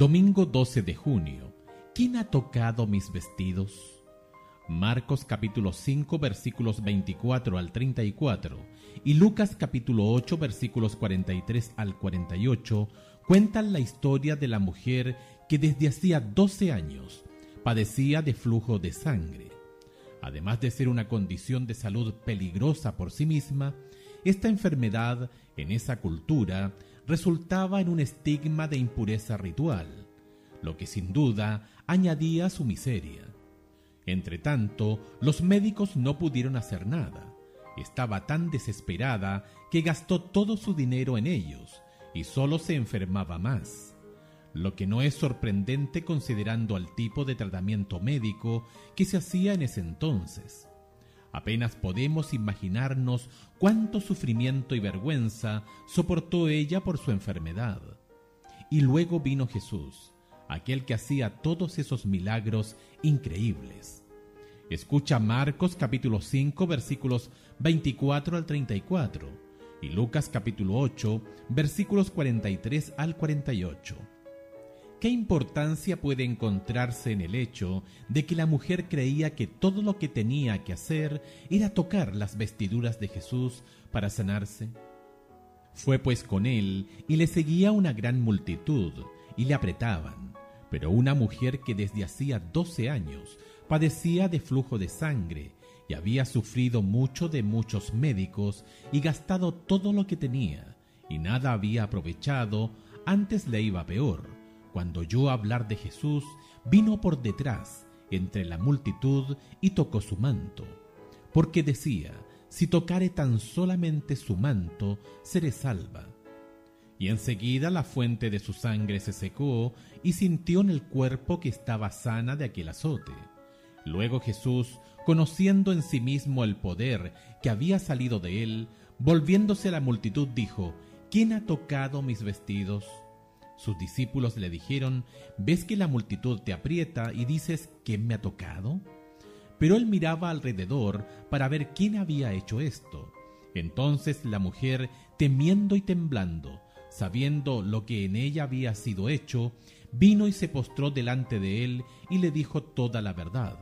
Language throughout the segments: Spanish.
Domingo 12 de junio. ¿Quién ha tocado mis vestidos? Marcos capítulo 5 versículos 24 al 34 y Lucas capítulo 8 versículos 43 al 48 cuentan la historia de la mujer que desde hacía 12 años padecía de flujo de sangre. Además de ser una condición de salud peligrosa por sí misma, esta enfermedad en esa cultura resultaba en un estigma de impureza ritual, lo que sin duda añadía a su miseria. Entretanto, los médicos no pudieron hacer nada. Estaba tan desesperada que gastó todo su dinero en ellos y solo se enfermaba más, lo que no es sorprendente considerando el tipo de tratamiento médico que se hacía en ese entonces. Apenas podemos imaginarnos cuánto sufrimiento y vergüenza soportó ella por su enfermedad. Y luego vino Jesús, aquel que hacía todos esos milagros increíbles. Escucha Marcos capítulo 5 versículos 24 al 34 y Lucas capítulo 8 versículos 43 al 48. ¿Qué importancia puede encontrarse en el hecho de que la mujer creía que todo lo que tenía que hacer era tocar las vestiduras de Jesús para sanarse? Fue pues con él y le seguía una gran multitud y le apretaban, pero una mujer que desde hacía 12 años padecía de flujo de sangre y había sufrido mucho de muchos médicos y gastado todo lo que tenía y nada había aprovechado, antes le iba peor. Cuando oyó hablar de Jesús, vino por detrás, entre la multitud, y tocó su manto, porque decía: si tocare tan solamente su manto, seré salva. Y enseguida la fuente de su sangre se secó, y sintió en el cuerpo que estaba sana de aquel azote. Luego Jesús, conociendo en sí mismo el poder que había salido de él, volviéndose a la multitud, dijo: ¿quién ha tocado mis vestidos? Sus discípulos le dijeron: ¿ves que la multitud te aprieta y dices ¿quién me ha tocado? Pero él miraba alrededor para ver quién había hecho esto. Entonces la mujer, temiendo y temblando, sabiendo lo que en ella había sido hecho, vino y se postró delante de él y le dijo toda la verdad.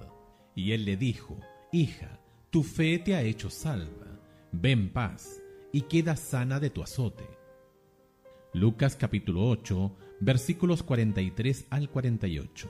Y él le dijo: hija, tu fe te ha hecho salva, ve en paz y queda sana de tu azote. Lucas capítulo 8, versículos 43 al 48.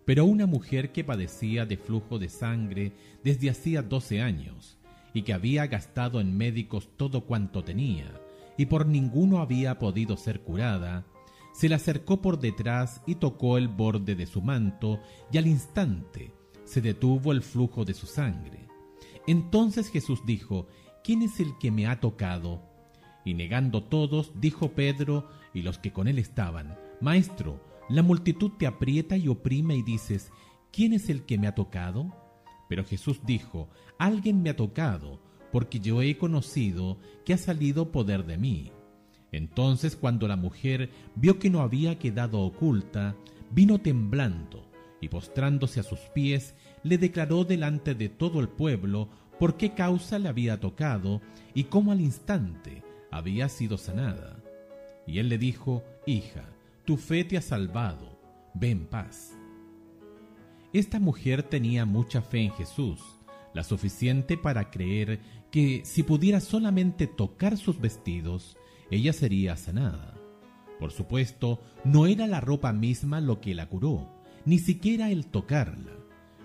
Pero una mujer que padecía de flujo de sangre desde hacía 12 años, y que había gastado en médicos todo cuanto tenía, y por ninguno había podido ser curada, se le acercó por detrás y tocó el borde de su manto, y al instante se detuvo el flujo de su sangre. Entonces Jesús dijo: ¿quién es el que me ha tocado? Y negando todos, dijo Pedro y los que con él estaban: Maestro, la multitud te aprieta y oprime y dices: ¿quién es el que me ha tocado? Pero Jesús dijo: alguien me ha tocado, porque yo he conocido que ha salido poder de mí. Entonces, cuando la mujer vio que no había quedado oculta, vino temblando y postrándose a sus pies, le declaró delante de todo el pueblo por qué causa le había tocado y cómo al instante había sido sanada. Y él le dijo: hija, tu fe te ha salvado, ve en paz. Esta mujer tenía mucha fe en Jesús, la suficiente para creer que si pudiera solamente tocar sus vestidos, ella sería sanada. Por supuesto, no era la ropa misma lo que la curó, ni siquiera el tocarla.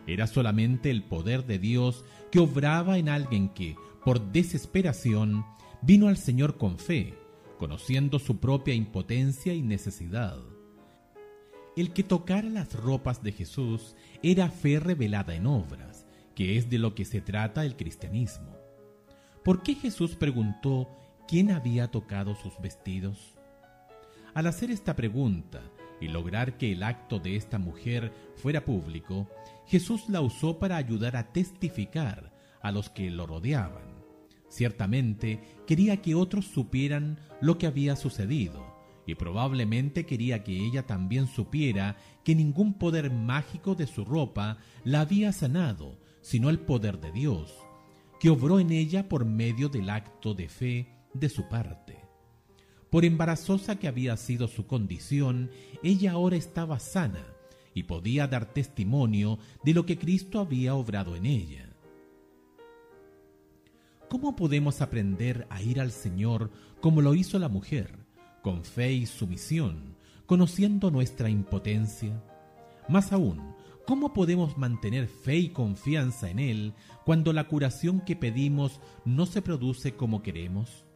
Era solamente el poder de Dios que obraba en alguien que, por desesperación, vino al Señor con fe, conociendo su propia impotencia y necesidad. El que tocara las ropas de Jesús era fe revelada en obras, que es de lo que se trata el cristianismo. ¿Por qué Jesús preguntó quién había tocado sus vestidos? Al hacer esta pregunta y lograr que el acto de esta mujer fuera público, Jesús la usó para ayudar a testificar a los que lo rodeaban. Ciertamente quería que otros supieran lo que había sucedido, y probablemente quería que ella también supiera que ningún poder mágico de su ropa la había sanado, sino el poder de Dios, que obró en ella por medio del acto de fe de su parte. Por embarazosa que había sido su condición, ella ahora estaba sana y podía dar testimonio de lo que Cristo había obrado en ella. ¿Cómo podemos aprender a ir al Señor como lo hizo la mujer, con fe y sumisión, conociendo nuestra impotencia? Más aún, ¿cómo podemos mantener fe y confianza en Él cuando la curación que pedimos no se produce como queremos?